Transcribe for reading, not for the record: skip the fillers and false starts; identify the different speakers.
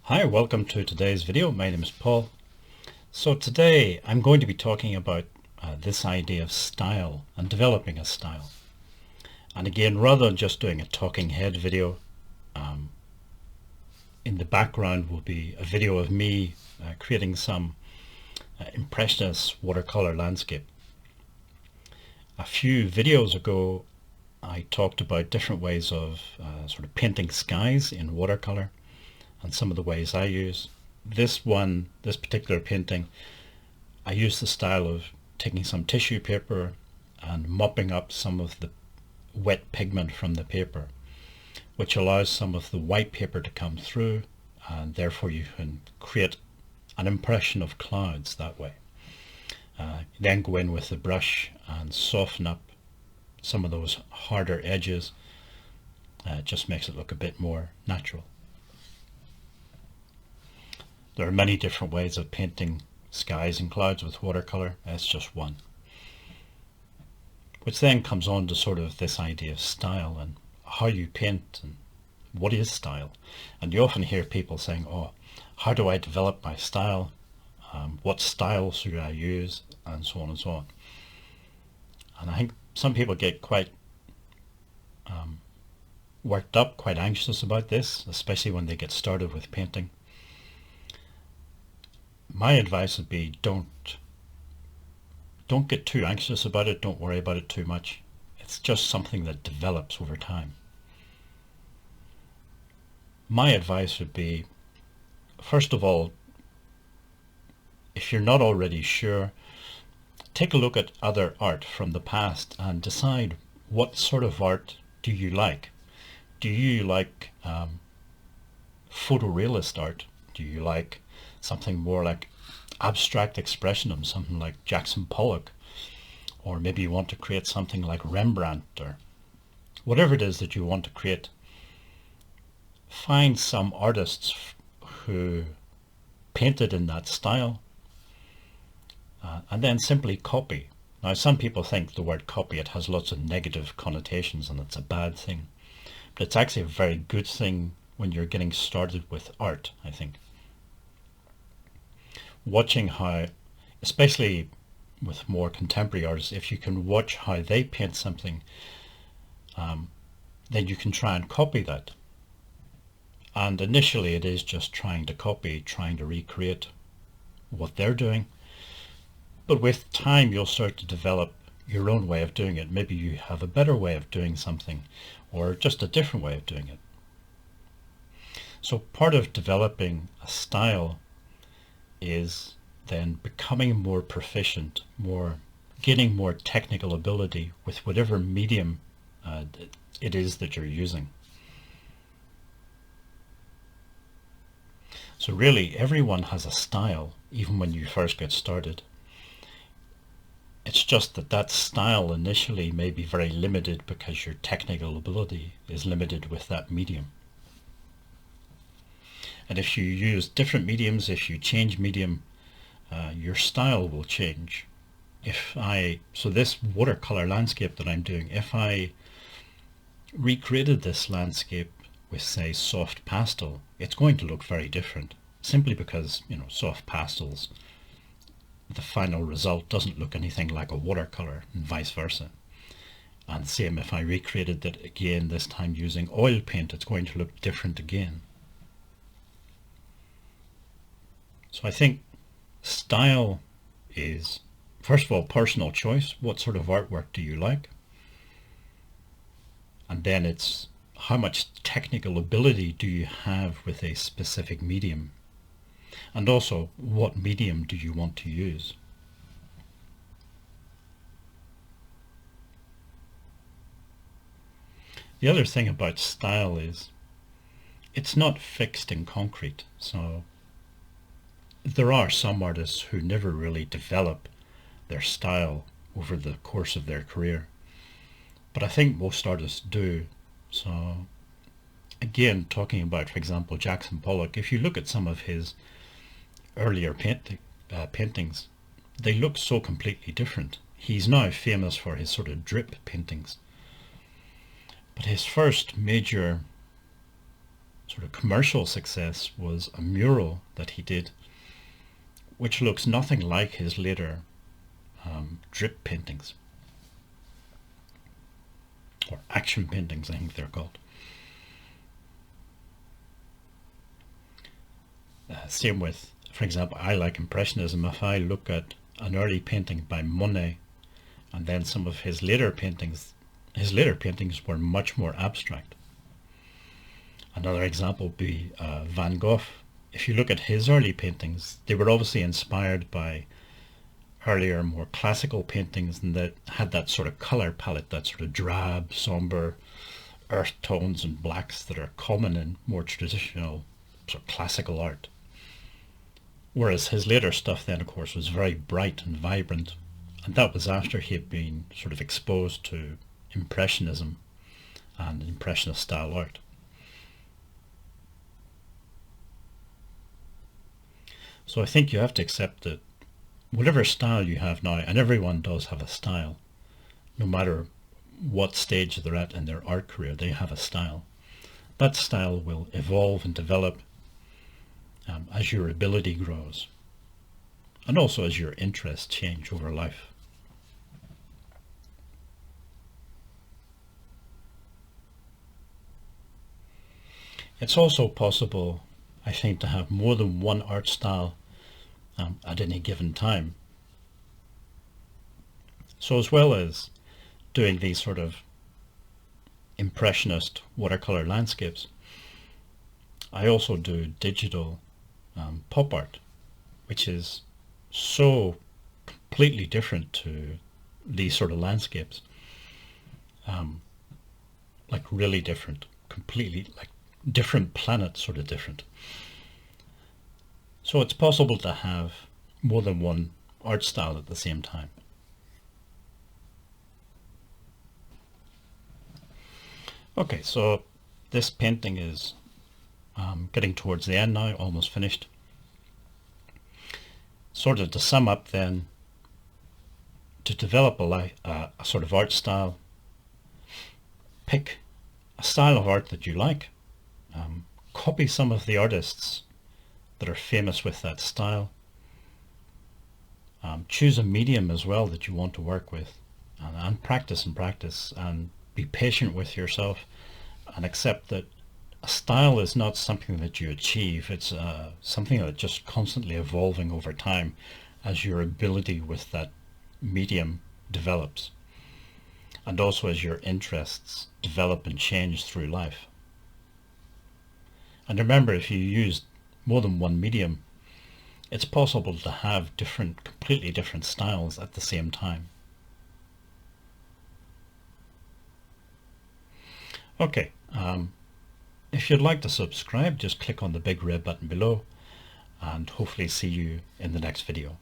Speaker 1: Hi, welcome to today's video. My name is Paul. So today I'm going to be talking about this idea of style and developing a style. And again, rather than just doing a talking head video, in the background will be a video of me creating some impressionist watercolor landscape. A few videos ago I talked about different ways of sort of painting skies in watercolor and some of the ways I use. This particular painting, I use the style of taking some tissue paper and mopping up some of the wet pigment from the paper, which allows some of the white paper to come through, and therefore you can create an impression of clouds that way. Then go in with the brush and soften up some of those harder edges. It just makes it look a bit more natural. There are many different ways of painting skies and clouds with watercolor. It's just one. Which then comes on to sort of this idea of style and how you paint and what is style. And you often hear people saying, oh, how do I develop my style? What style should I use? And so on and so on. And I think some people get quite worked up, quite anxious about this, especially when they get started with painting. My advice would be don't get too anxious about it. Don't worry about it too much. It's just something that develops over time. My advice would be, first of all, if you're not already sure, take a look at other art from the past and decide what sort of art do you like. Do you like photorealist art? Do you like something more like abstract expressionism, something like Jackson Pollock? Or maybe you want to create something like Rembrandt, or whatever it is that you want to create. Find some artists who painted in that style, and then simply copy. Now, some people think the word copy, it has lots of negative connotations and it's a bad thing. But it's actually a very good thing when you're getting started with art, I think. Watching how, especially with more contemporary artists, if you can watch how they paint something, then you can try and copy that. And initially it is just trying to copy, trying to recreate what they're doing. But with time you'll start to develop your own way of doing it. Maybe you have a better way of doing something, or just a different way of doing it. So part of developing a style is then becoming more proficient, gaining more technical ability with whatever medium it is that you're using. So really everyone has a style, even when you first get started. It's just that style initially may be very limited because your technical ability is limited with that medium. And if you use different mediums, if you change medium, your style will change. So this watercolor landscape that I'm doing, if I recreated this landscape with, say, soft pastel, it's going to look very different, simply because, soft pastels, the final result doesn't look anything like a watercolor, and vice versa. And same if I recreated it again, this time using oil paint, it's going to look different again. So I think style is, first of all, personal choice. What sort of artwork do you like? And then it's how much technical ability do you have with a specific medium? And also, what medium do you want to use? The other thing about style is it's not fixed in concrete. So there are some artists who never really develop their style over the course of their career. But I think most artists do. So again, talking about, for example, Jackson Pollock, if you look at some of his earlier paintings, they look so completely different. He's now famous for his sort of drip paintings. But his first major sort of commercial success was a mural that he did, which looks nothing like his later drip paintings, or action paintings, I think they're called. Same with, for example, I like Impressionism. If I look at an early painting by Monet and then some of his later paintings were much more abstract. Another example would be Van Gogh. If you look at his early paintings, they were obviously inspired by earlier, more classical paintings, and that had that sort of color palette, that sort of drab, somber earth tones and blacks that are common in more traditional sort of classical art. Whereas his later stuff then, of course, was very bright and vibrant, and that was after he had been sort of exposed to Impressionism and Impressionist style art. So I think you have to accept that whatever style you have now, and everyone does have a style, no matter what stage they're at in their art career, they have a style. That style will evolve and develop as your ability grows, and also as your interests change over life. It's also possible, I think, to have more than one art style at any given time. So as well as doing these sort of impressionist watercolor landscapes, I also do digital pop art, which is so completely different to these sort of landscapes. Like really different, completely like different planets, sort of different. So it's possible to have more than one art style at the same time. Okay, so this painting is getting towards the end now, almost finished. Sort of to sum up then, to develop a sort of art style, pick a style of art that you like, copy some of the artists that are famous with that style, choose a medium as well that you want to work with, and practice and be patient with yourself, and accept that a style is not something that you achieve. It's something that's just constantly evolving over time as your ability with that medium develops, and also as your interests develop and change through life. And remember, if you use more than one medium, it's possible to have completely different styles at the same time. Okay, if you'd like to subscribe, just click on the big red button below, and hopefully see you in the next video.